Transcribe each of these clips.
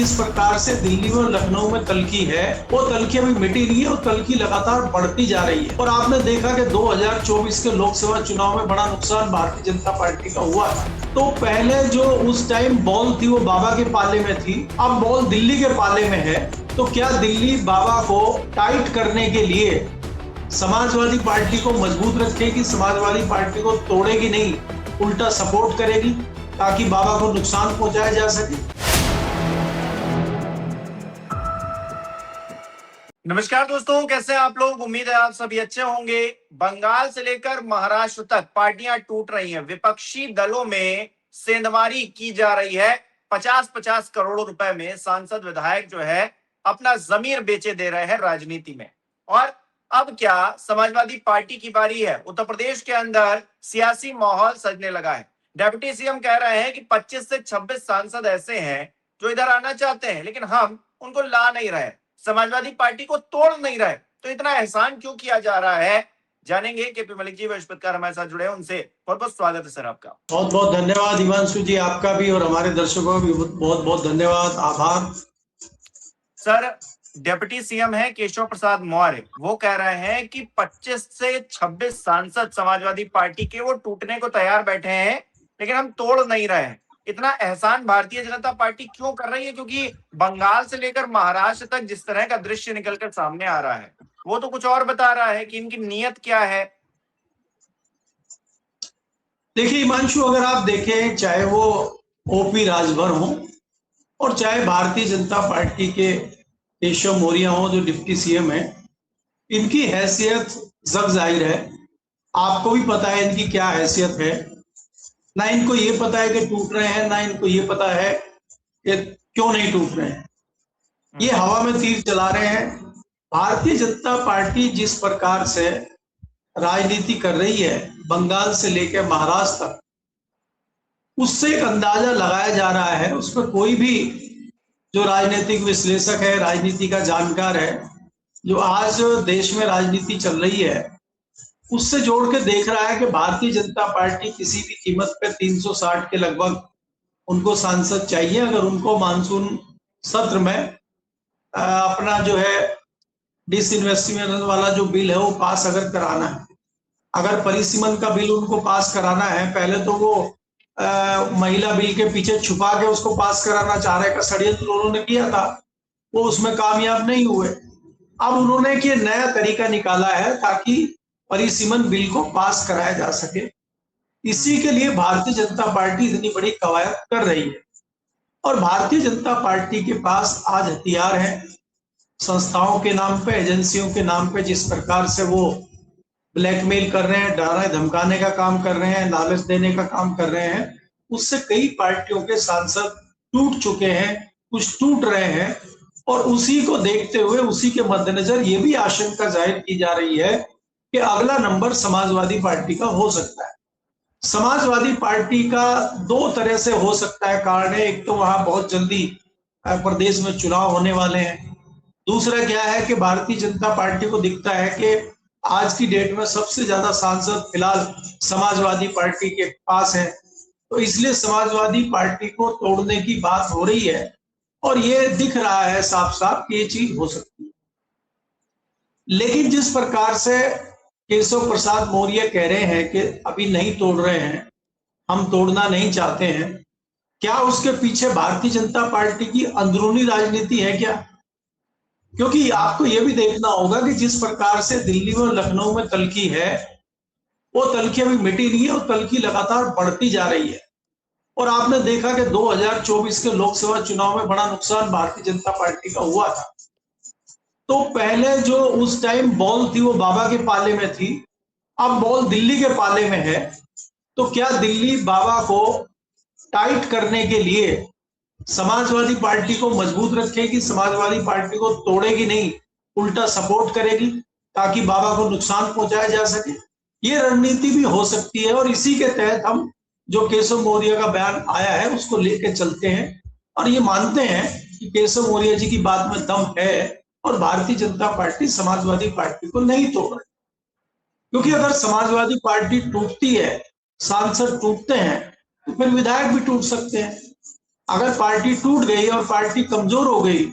जिस प्रकार से दिल्ली और लखनऊ में तल्खी है, वो तल्खी अभी मिटी नहीं है और तल्खी लगातार बढ़ती जा रही है। और आपने देखा कि 2024 के लोकसभा चुनाव में बड़ा नुकसान भारतीय जनता पार्टी का हुआ था। तो पहले जो उस टाइम बॉल थी वो बाबा के पाले में थी, अब बॉल दिल्ली के पाले में है। तो क्या दिल्ली बाबा को टाइट करने के लिए समाजवादी पार्टी को मजबूत रखेगी, समाजवादी पार्टी को तोड़ेगी नहीं, उल्टा सपोर्ट करेगी ताकि बाबा को नुकसान पहुंचाया जा सके। नमस्कार दोस्तों, कैसे हैं आप लोग? उम्मीद है आप सभी अच्छे होंगे। बंगाल से लेकर महाराष्ट्र तक पार्टियां टूट रही हैं। विपक्षी दलों में सेंधमारी की जा रही है। 50-50 करोड़ रुपए में सांसद विधायक जो है अपना जमीर बेचे दे रहे हैं राजनीति में। और अब क्या समाजवादी पार्टी की बारी है। उत्तर प्रदेश के अंदर सियासी माहौल सजने लगा है। डिप्टी सीएम कह रहे हैं कि 25 से 26 सांसद ऐसे हैं जो इधर आना चाहते हैं, लेकिन हम उनको ला नहीं रहे, समाजवादी पार्टी को तोड़ नहीं रहे। तो इतना एहसान क्यों किया जा रहा है, जानेंगे। केपी मलिक जी विश्वविद्यालय हमारे साथ जुड़े हैं, उनसे बहुत बहुत स्वागत है सर आपका। बहुत बहुत धन्यवाद हिमांशु जी, आपका भी और हमारे दर्शकों का भी बहुत बहुत धन्यवाद, आभार। सर, डिप्टी सीएम है केशव प्रसाद मौर्य, वो कह रहे हैं कि 25 से 26 सांसद समाजवादी पार्टी के वो टूटने को तैयार बैठे हैं, लेकिन हम तोड़ नहीं रहे हैं। इतना एहसान भारतीय जनता पार्टी क्यों कर रही है? क्योंकि बंगाल से लेकर महाराष्ट्र तक जिस तरह का दृश्य निकलकर सामने आ रहा है, वो तो कुछ और बता रहा है कि इनकी नीयत क्या है। देखिए हिमांशु, अगर आप देखें, चाहे वो ओपी राजभर हो और चाहे भारतीय जनता पार्टी के केशव मौर्य हो जो डिप्टी सीएम है, इनकी हैसियत जग जाहिर है। आपको भी पता है इनकी क्या हैसियत है। ना इनको ये पता है कि टूट रहे हैं, ना इनको ये पता है कि क्यों नहीं टूट रहे हैं। ये हवा में तीर चला रहे हैं। भारतीय जनता पार्टी जिस प्रकार से राजनीति कर रही है बंगाल से लेकर महाराष्ट्र तक, उससे एक अंदाजा लगाया जा रहा है। उसमें कोई भी जो राजनीतिक विश्लेषक है, राजनीति का जानकार है, जो आज देश में राजनीति चल रही है, उससे जोड़ के देख रहा है कि भारतीय जनता पार्टी किसी भी कीमत पे 360 के लगभग उनको सांसद चाहिए। अगर उनको मानसून सत्र में अपना जो है डिसइन्वेस्टमेंट वाला जो बिल है वो पास अगर कराना है, अगर परिसीमन का बिल उनको पास कराना है, पहले तो वो महिला बिल के पीछे छुपा के उसको पास कराना चाह रहे का षड्यंत्र उन्होंने किया था, वो उसमें कामयाब नहीं हुए। अब उन्होंने एक नया तरीका निकाला है ताकि परिसीमन बिल को पास कराया जा सके। इसी के लिए भारतीय जनता पार्टी इतनी बड़ी कवायद कर रही है। और भारतीय जनता पार्टी के पास आज हथियार है। संस्थाओं के नाम पे, एजेंसियों के नाम पे जिस प्रकार से वो ब्लैकमेल कर रहे हैं, डराने धमकाने का काम कर रहे हैं, लालच देने का काम कर रहे हैं, उससे कई पार्टियों के सांसद टूट चुके हैं, कुछ टूट रहे हैं। और उसी को देखते हुए, उसी के मद्देनजर ये भी आशंका जाहिर की जा रही है कि अगला नंबर समाजवादी पार्टी का हो सकता है। समाजवादी पार्टी का दो तरह से हो सकता है कारण है। एक तो वहां बहुत जल्दी प्रदेश में चुनाव होने वाले हैं। दूसरा क्या है कि भारतीय जनता पार्टी को दिखता है कि आज की डेट में सबसे ज्यादा सांसद फिलहाल समाजवादी पार्टी के पास है, तो इसलिए समाजवादी पार्टी को तोड़ने की बात हो रही है। और ये दिख रहा है साफ साफ कि ये चीज हो सकती है। लेकिन जिस प्रकार से केशव प्रसाद मौर्य कह रहे हैं कि अभी नहीं तोड़ रहे हैं, हम तोड़ना नहीं चाहते हैं, क्या उसके पीछे भारतीय जनता पार्टी की अंदरूनी राजनीति है क्या? क्योंकि आपको यह भी देखना होगा कि जिस प्रकार से दिल्ली और लखनऊ में तल्खी है, वो तल्खी अभी मिटी नहीं है और तल्खी लगातार बढ़ती जा रही है। और आपने देखा कि 2024 के लोकसभा चुनाव में बड़ा नुकसान भारतीय जनता पार्टी का हुआ था। तो पहले जो उस टाइम बॉल थी वो बाबा के पाले में थी, अब बॉल दिल्ली के पाले में है। तो क्या दिल्ली बाबा को टाइट करने के लिए समाजवादी पार्टी को मजबूत रखेगी, समाजवादी पार्टी को तोड़ेगी नहीं, उल्टा सपोर्ट करेगी ताकि बाबा को नुकसान पहुंचाया जा सके? ये रणनीति भी हो सकती है। और इसी के तहत हम जो केशव मौर्य का बयान आया है उसको लेकर चलते हैं और ये मानते हैं कि केशव मौर्य जी की बात में दम है और भारतीय जनता पार्टी समाजवादी पार्टी को नहीं तोड़ रही। क्योंकि अगर समाजवादी पार्टी टूटती है, सांसद टूटते हैं, तो फिर विधायक भी टूट सकते हैं। अगर पार्टी टूट गई और पार्टी कमजोर हो गई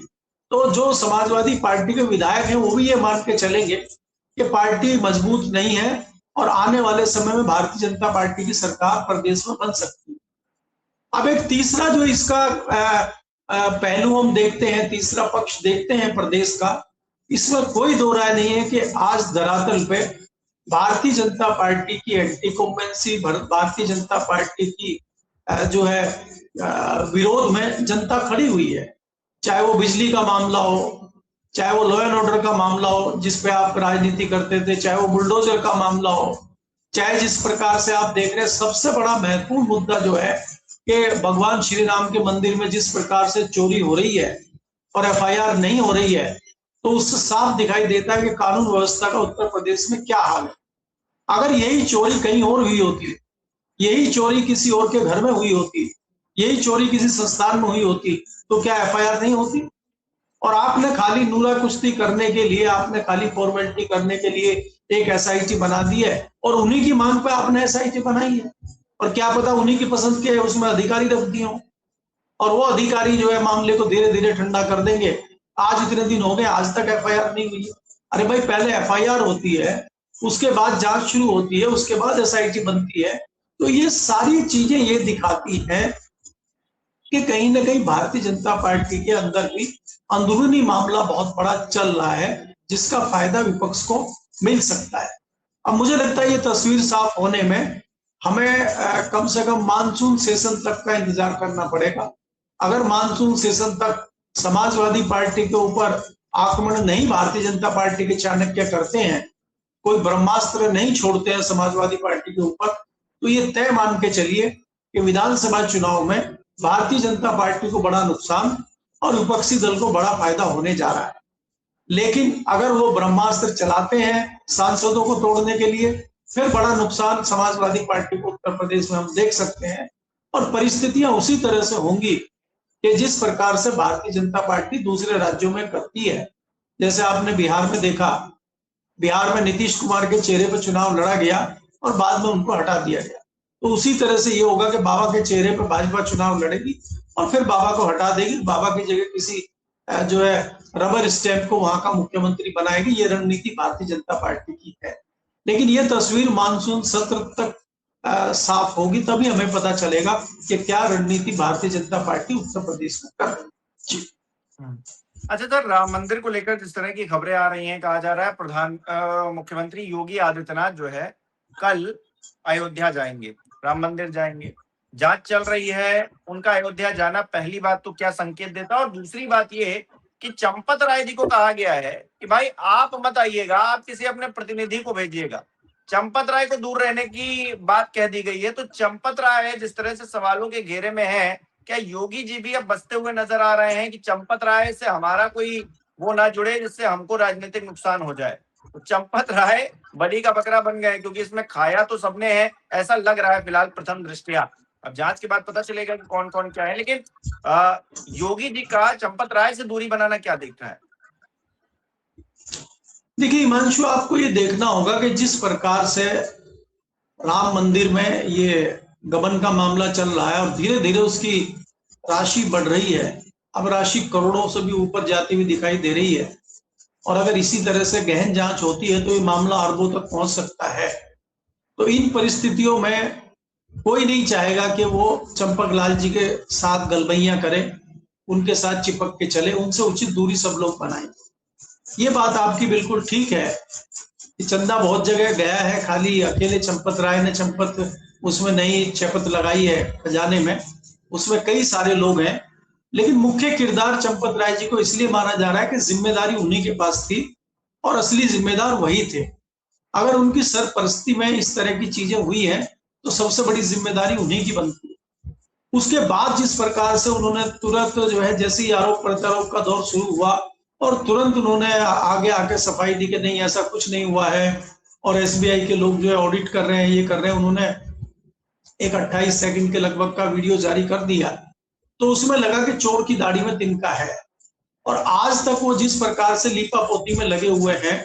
तो जो समाजवादी पार्टी के विधायक हैं वो भी ये मान के चलेंगे कि पार्टी मजबूत नहीं है और आने वाले समय में भारतीय जनता पार्टी की सरकार प्रदेश में बन सकती है। अब एक तीसरा जो इसका पहलू हम देखते हैं, तीसरा पक्ष देखते हैं प्रदेश का, इसमें कोई दो राय नहीं है कि आज धरातल पे भारतीय जनता पार्टी की एंटी कॉम्बेंसी, भारतीय जनता पार्टी की जो है विरोध में जनता खड़ी हुई है। चाहे वो बिजली का मामला हो, चाहे वो लॉ एंड ऑर्डर का मामला हो जिसपे आप राजनीति करते थे, चाहे वो बुलडोजर का मामला हो, चाहे जिस प्रकार से आप देख रहे हैं, सबसे बड़ा महत्वपूर्ण मुद्दा जो है कि भगवान श्री राम के मंदिर में जिस प्रकार से चोरी हो रही है और एफआईआर नहीं हो रही है, तो उससे साफ दिखाई देता है कि कानून व्यवस्था का उत्तर प्रदेश में क्या हाल है। अगर यही चोरी कहीं और हुई होती, यही चोरी किसी और के घर में हुई होती, यही चोरी किसी संस्थान में हुई होती, तो क्या एफआईआर नहीं होती? और आपने खाली नूरा कुश्ती करने के लिए, आपने खाली फॉर्मेलिटी करने के लिए एक एसआईटी बना दी है और उन्हीं की मांग पे आपने एसआईटी बनाई है, और क्या पता उन्हीं की पसंद के उसमें अधिकारी रख दिए हों और वो अधिकारी जो है मामले को धीरे धीरे ठंडा कर देंगे। आज इतने दिन हो गए, आज तक एफआईआर नहीं हुई। अरे भाई, पहले एफआईआर होती है, उसके बाद जांच शुरू होती है, उसके बाद एसआईटी बनती है। तो ये सारी चीजें ये दिखाती हैं कि कहीं ना कहीं भारतीय जनता पार्टी के अंदर भी अंदरूनी मामला बहुत बड़ा चल रहा है, जिसका फायदा विपक्ष को मिल सकता है। अब मुझे लगता है ये तस्वीर साफ होने में हमें कम से कम मानसून सेशन तक का इंतजार करना पड़ेगा। अगर मानसून सेशन तक समाजवादी पार्टी के ऊपर आक्रमण नहीं भारतीय जनता पार्टी के चाणक्य करते हैं, कोई ब्रह्मास्त्र नहीं छोड़ते हैं समाजवादी पार्टी के ऊपर, तो ये तय मान के चलिए कि विधानसभा चुनाव में भारतीय जनता पार्टी को बड़ा नुकसान और विपक्षी दल को बड़ा फायदा होने जा रहा है। लेकिन अगर वो ब्रह्मास्त्र चलाते हैं सांसदों को तोड़ने के लिए, फिर बड़ा नुकसान समाजवादी पार्टी को उत्तर प्रदेश में हम देख सकते हैं। और परिस्थितियां उसी तरह से होंगी कि जिस प्रकार से भारतीय जनता पार्टी दूसरे राज्यों में करती है। जैसे आपने बिहार में देखा, बिहार में नीतीश कुमार के चेहरे पर चुनाव लड़ा गया और बाद में उनको हटा दिया गया। तो उसी तरह से ये होगा कि बाबा के चेहरे पर भाजपा चुनाव लड़ेगी और फिर बाबा को हटा देगी, बाबा की जगह किसी जो है रबर स्टैंप को वहां का मुख्यमंत्री बनाएगी। ये रणनीति भारतीय जनता पार्टी की है। लेकिन ये तस्वीर मानसून सत्र तक साफ होगी, तभी हमें पता चलेगा कि क्या रणनीति भारतीय जनता पार्टी उत्तर प्रदेश में कर रही है। अच्छा सर, राम मंदिर को लेकर जिस तरह की खबरें आ रही हैं, कहा जा रहा है मुख्यमंत्री योगी आदित्यनाथ जो है कल अयोध्या जाएंगे, राम मंदिर जाएंगे। जांच चल रही है, उनका अयोध्या जाना पहली बात तो क्या संकेत देता है, और दूसरी बात ये कि चंपत राय जी को कहा गया है कि भाई आप मत आइएगा, आप किसी अपने प्रतिनिधि को भेजिएगा। चंपत राय को दूर रहने की बात कह दी गई है। तो चंपत राय जिस तरह से सवालों के घेरे में है, क्या योगी जी भी अब बचते हुए नजर आ रहे हैं कि चंपत राय से हमारा कोई वो ना जुड़े जिससे हमको राजनीतिक नुकसान हो जाए? तो चंपत राय बलि का बकरा बन गए, क्योंकि इसमें खाया तो सबने है, ऐसा लग रहा है फिलहाल प्रथम दृष्टया। अब जांच के बाद पता चलेगा कि कौन कौन क्या है। लेकिन योगी जी का चंपत राय से दूरी बनाना क्या दिख रहा है? देखिए हिमांशु, आपको ये देखना होगा कि जिस प्रकार से राम मंदिर में ये गबन का मामला चल रहा है और धीरे धीरे उसकी राशि बढ़ रही है, अब राशि करोड़ों से भी ऊपर जाती हुई दिखाई दे रही है, और अगर इसी तरह से गहन जांच होती है तो ये मामला अरबों तक पहुंच सकता है। तो इन परिस्थितियों में कोई नहीं चाहेगा कि वो चंपक लाल जी के साथ गलबैया करे, उनके साथ चिपक के चले, उनसे उचित दूरी सब लोग बनाएं। ये बात आपकी बिल्कुल ठीक है कि चंदा बहुत जगह गया है, खाली अकेले चंपत राय ने चंपत उसमें नहीं चपत लगाई है खजाने में, उसमें कई सारे लोग हैं। लेकिन मुख्य किरदार चंपत राय जी को इसलिए माना जा रहा है कि जिम्मेदारी उन्हीं के पास थी और असली जिम्मेदार वही थे। अगर उनकी सरपरस्ती में इस तरह की चीजें हुई हैं तो सबसे बड़ी जिम्मेदारी उन्हीं की बनती है। उसके बाद जिस प्रकार से उन्होंने तुरंत जो है, जैसे ही आरोप प्रत्यारोप का दौर शुरू हुआ और तुरंत उन्होंने आगे आके सफाई दी कि नहीं ऐसा कुछ नहीं हुआ है और एसबीआई के लोग जो है ऑडिट कर रहे हैं, ये कर रहे हैं, उन्होंने एक 28 सेकंड के लगभग का वीडियो जारी कर दिया। तो उसमें लगा कि चोर की दाढ़ी में तिनका है, और आज तक वो जिस प्रकार से लीपा पोती में लगे हुए हैं,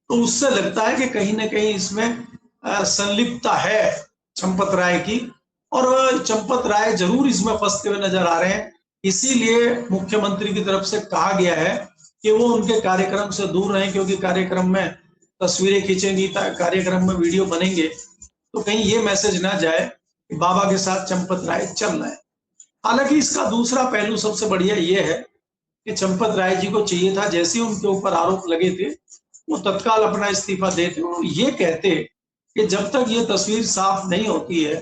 तो उससे लगता है कि कहीं ना कहीं इसमें संलिप्तता है चंपत राय की, और चंपत राय जरूर इसमें फंसते हुए नजर आ रहे हैं। इसीलिए मुख्यमंत्री की तरफ से कहा गया है कि वो उनके कार्यक्रम से दूर रहें, क्योंकि कार्यक्रम में तस्वीरें खींचेंगी, कार्यक्रम में वीडियो बनेंगे, तो कहीं ये मैसेज ना जाए कि बाबा के साथ चंपत राय चल रहे हैं। हालांकि इसका दूसरा पहलू सबसे बढ़िया ये है कि चंपत राय जी को चाहिए था, जैसे उनके ऊपर आरोप लगे थे वो तत्काल अपना इस्तीफा देते और ये कहते कि जब तक ये तस्वीर साफ नहीं होती है,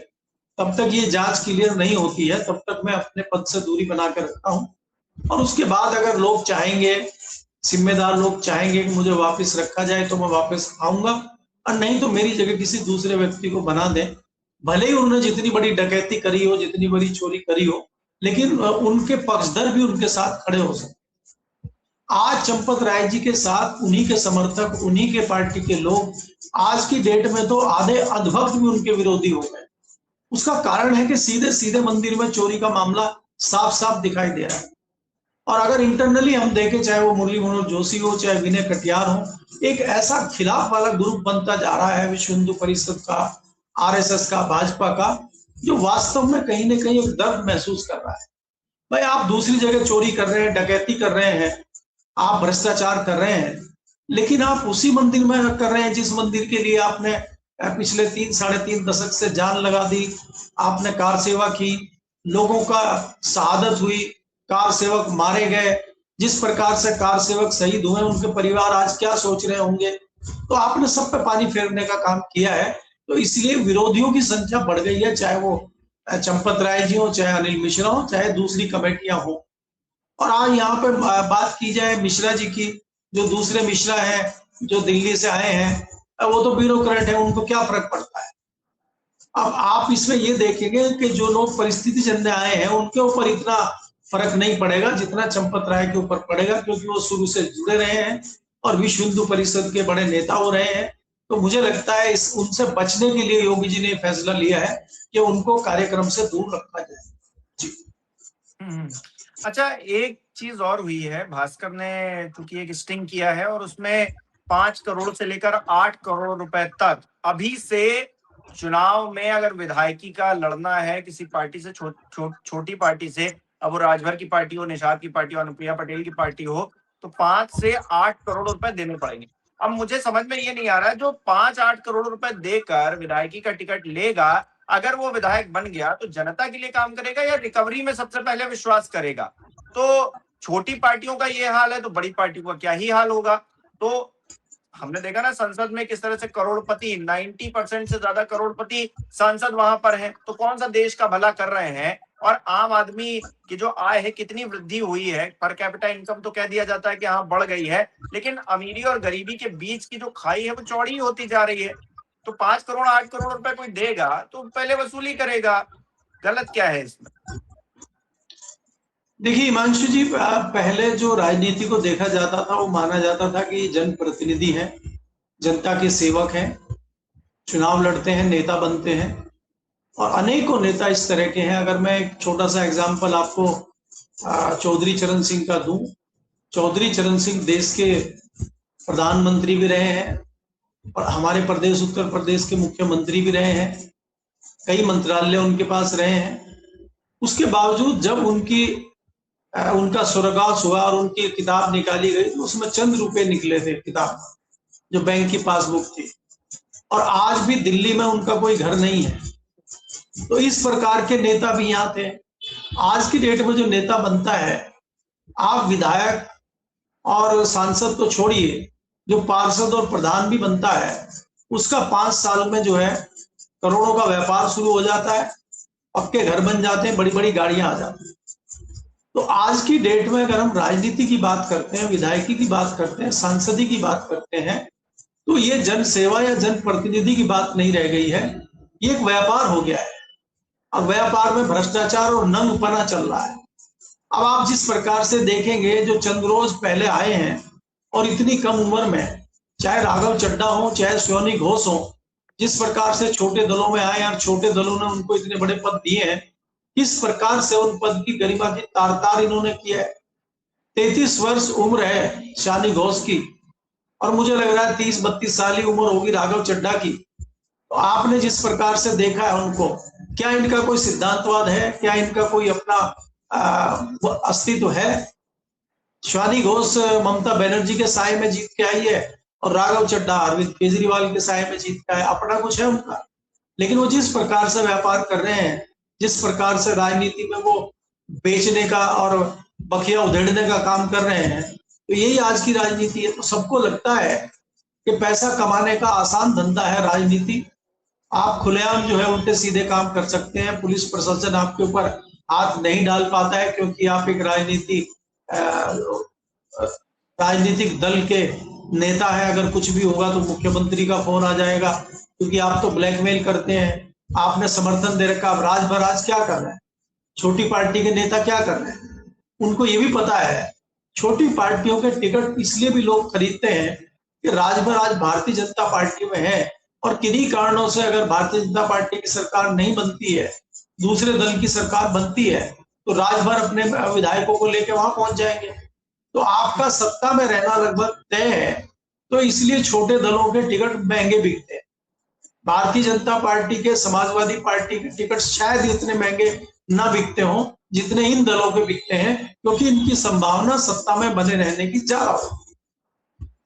तब तक ये जांच क्लियर नहीं होती है, तब तक मैं अपने पद से दूरी बना कर रखता हूं, और उसके बाद अगर लोग चाहेंगे, जिम्मेदार लोग चाहेंगे कि मुझे वापस रखा जाए तो मैं वापस आऊंगा, और नहीं तो मेरी जगह किसी दूसरे व्यक्ति को बना दें। भले ही उन्होंने जितनी बड़ी डकैती करी हो, जितनी बड़ी चोरी करी हो, लेकिन उनके पक्षधर भी उनके साथ खड़े हो सकते। आज चंपत राय जी के साथ उन्हीं के समर्थक, उन्हीं के पार्टी के लोग, आज की डेट में तो आधे अधभक्त भी उनके विरोधी हो गए। उसका कारण है कि सीधे सीधे मंदिर में चोरी का मामला साफ साफ दिखाई दे रहा है। और अगर इंटरनली हम देखें, चाहे वो मुरली मनोहर जोशी हो, चाहे विनय कटियार हो, एक ऐसा खिलाफ वाला ग्रुप बनता जा रहा है विश्व हिंदू परिषद का, आरएसएस का, भाजपा का, जो वास्तव में कहीं ना कहीं एक दर्द महसूस कर रहा है। भाई, आप दूसरी जगह चोरी कर रहे हैं, डकैती कर रहे हैं, आप भ्रष्टाचार कर रहे हैं, लेकिन आप उसी मंदिर में कर रहे हैं जिस मंदिर के लिए आपने पिछले 3-3.5 दशक से जान लगा दी। आपने कार सेवा की, लोगों का शहादत हुई, कार सेवक मारे गए, जिस प्रकार से कार सेवक शहीद हुए, उनके परिवार आज क्या सोच रहे होंगे। तो आपने सब पे पानी फेरने का काम किया है, तो इसलिए विरोधियों की संख्या बढ़ गई है, चाहे वो चंपत राय जी हो, चाहे अनिल मिश्रा हो, चाहे दूसरी कमेटियां हो। और आज यहाँ पे बात की जाए मिश्रा जी की, जो दूसरे मिश्रा हैं, जो दिल्ली से आए हैं, वो तो ब्यूरोक्रेट है, उनको क्या फर्क पड़ता है। अब आप इसमें ये देखेंगे कि जो लोग परिस्थिति जन्य आए हैं उनके ऊपर इतना फर्क नहीं पड़ेगा जितना चंपत राय के ऊपर पड़ेगा, क्योंकि वो शुरू से जुड़े रहे हैं और विश्व हिंदू परिषद के बड़े नेता हो रहे हैं। तो मुझे लगता है उनसे बचने के लिए योगी जी ने फैसला लिया है कि उनको कार्यक्रम से दूर रखा जाए। जी। अच्छा, एक चीज और हुई है, भास्कर ने चूंकि एक स्टिंग किया है और उसमें 5 करोड़ से लेकर 8 करोड़ रुपए तक अभी से चुनाव में अगर विधायकी का लड़ना है किसी पार्टी से, छोटी पार्टी से, अब वो राजभर की पार्टी हो, निषाद की पार्टी हो, अनुप्रिया पटेल की पार्टी हो, तो 5 से 8 करोड़ रुपए देने पड़ेंगे। अब मुझे समझ में ये नहीं आ रहा है, जो 5-8 करोड़ रुपए देकर विधायकी का टिकट लेगा, अगर वो विधायक बन गया तो जनता के लिए काम करेगा या रिकवरी में सबसे पहले विश्वास करेगा? तो छोटी पार्टियों का ये हाल है तो बड़ी पार्टियों का क्या ही हाल होगा। तो हमने देखा ना संसद में किस तरह से करोड़पति, 90% से ज्यादा करोड़पति सांसद वहां पर हैं, तो कौन सा देश का भला कर रहे हैं। और आम आदमी की जो आय है कितनी वृद्धि हुई है, पर कैपिटा इनकम तो कह दिया जाता है कि हाँ बढ़ गई है, लेकिन अमीरी और गरीबी के बीच की जो खाई है वो चौड़ी होती जा रही है। तो 5 करोड़ 8 करोड़ रुपए कोई देगा तो पहले वसूली करेगा, गलत क्या है इसमें? देखिए हिमांशु जी, पहले जो राजनीति को देखा जाता था वो माना जाता था कि जनप्रतिनिधि हैं, जनता के सेवक हैं, चुनाव लड़ते हैं, नेता बनते हैं, और अनेकों नेता इस तरह के हैं। अगर मैं एक छोटा सा एग्जांपल आपको चौधरी चरण सिंह का दूं, चौधरी चरण सिंह देश के प्रधानमंत्री भी रहे हैं और हमारे प्रदेश उत्तर प्रदेश के मुख्यमंत्री भी रहे हैं, कई मंत्रालय उनके पास रहे हैं। उसके बावजूद जब उनका स्वर्गवास हुआ और उनकी किताब निकाली गई तो उसमें चंद रुपए निकले थे, किताब जो बैंक की पासबुक थी, और आज भी दिल्ली में उनका कोई घर नहीं है। तो इस प्रकार के नेता भी यहाँ थे। आज की डेट में जो नेता बनता है, आप विधायक और सांसद तो छोड़िए, जो पार्षद और प्रधान भी बनता है, उसका 5 साल में जो है करोड़ों का व्यापार शुरू हो जाता है, पक्के घर बन जाते हैं, बड़ी बड़ी गाड़ियां आ जाती हैं। तो आज की डेट में अगर हम राजनीति की बात करते हैं, विधायकी की बात करते हैं, सांसदी की बात करते हैं, तो ये जन सेवा या जनप्रतिनिधि की बात नहीं रह गई है, ये एक व्यापार हो गया है। अब व्यापार में भ्रष्टाचार और नंगपना चल रहा है। अब आप जिस प्रकार से देखेंगे, जो चंद रोज पहले आए हैं और इतनी कम उम्र में, चाहे राघव चड्ढा हो, चाहे सोनी घोष हो, जिस प्रकार से छोटे दलों में आए और छोटे दलों ने उनको इतने बड़े पद दिए हैं, किस प्रकार से उन पद की गरिमा की तार इन्होंने किया है। 33 वर्ष उम्र है शानी घोष की, और मुझे लग रहा है 30-32 साल ही उम्र होगी राघव चड्ढा की। तो आपने जिस प्रकार से देखा है उनको, क्या इनका कोई सिद्धांतवाद है, क्या इनका कोई अपना अस्तित्व है। शिवानी घोष ममता बनर्जी के साए में जीत के आई है और राघव चड्ढा अरविंद केजरीवाल के साए में जीत के आए, अपना कुछ है उनका। लेकिन वो जिस प्रकार से व्यापार कर रहे हैं, जिस प्रकार से राजनीति में वो बेचने का और बखिया उधेड़ने का काम कर रहे हैं, तो यही आज की राजनीति है। तो सबको लगता है कि पैसा कमाने का आसान धंधा है राजनीति, आप खुलेआम जो है उल्टे सीधे काम कर सकते हैं, पुलिस प्रशासन आपके ऊपर हाथ नहीं डाल पाता है क्योंकि आप एक राजनीतिक दल के नेता है। अगर कुछ भी होगा तो मुख्यमंत्री का फोन आ जाएगा, क्योंकि आप तो ब्लैकमेल करते हैं, आपने समर्थन दे रखा। अब राज क्या कर रहे हैं, छोटी पार्टी के नेता क्या कर रहे हैं, उनको ये भी पता है छोटी पार्टियों के टिकट इसलिए भी लोग खरीदते हैं कि राज भारतीय जनता पार्टी में है, और किन्हीं कारणों से अगर भारतीय जनता पार्टी की सरकार नहीं बनती है, दूसरे दल की सरकार बनती है, तो राजभर अपने विधायकों को लेकर वहां पहुंच जाएंगे। तो आपका सत्ता में रहना लगभग तय है, तो इसलिए छोटे दलों के टिकट महंगे बिकते हैं। भारतीय जनता पार्टी के, समाजवादी पार्टी के टिकट शायद इतने महंगे ना बिकते हों जितने इन दलों के बिकते हैं, क्योंकि इनकी संभावना सत्ता में बने रहने की ज्यादा हो।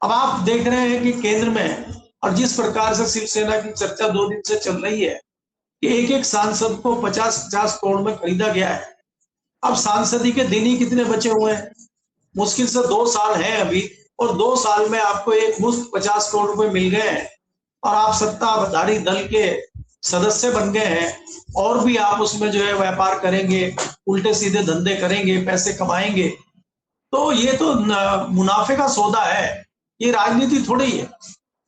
अब आप देख रहे हैं कि केंद्र में, और जिस प्रकार से शिवसेना की चर्चा 2 दिन से चल रही है कि एक सांसद को 50-50 करोड़ में खरीदा गया है। अब सांसदी के दिन ही कितने बचे हुए हैं, मुश्किल से 2 साल हैं अभी, और 2 साल में आपको एक मुश्त 50 करोड़ रुपए मिल गए हैं और आप सत्ताधारी दल के सदस्य बन गए हैं, और भी आप उसमें जो है व्यापार करेंगे, उल्टे सीधे धंधे करेंगे, पैसे कमाएंगे। तो ये तो मुनाफे का सौदा है, ये राजनीति थोड़ी है।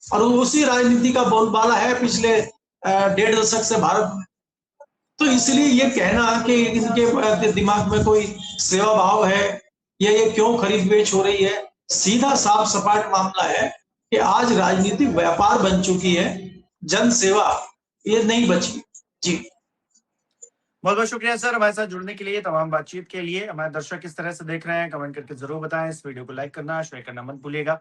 और उसी राजनीति का बोलबाला है पिछले 1.5 दशक से भारत में। तो इसलिए ये कहना कि इनके दिमाग में कोई सेवा भाव है या ये क्यों खरीद बेच हो रही है, सीधा साफ सपाट मामला है कि आज राजनीति व्यापार बन चुकी है, जन सेवा ये नहीं बची। जी बहुत बहुत शुक्रिया सर हमारे साथ जुड़ने के लिए, तमाम बातचीत के लिए। हमारे दर्शक किस तरह से देख रहे हैं कमेंट करके जरूर बताएं। इस वीडियो को लाइक करना, शेयर करना मत भूलिएगा।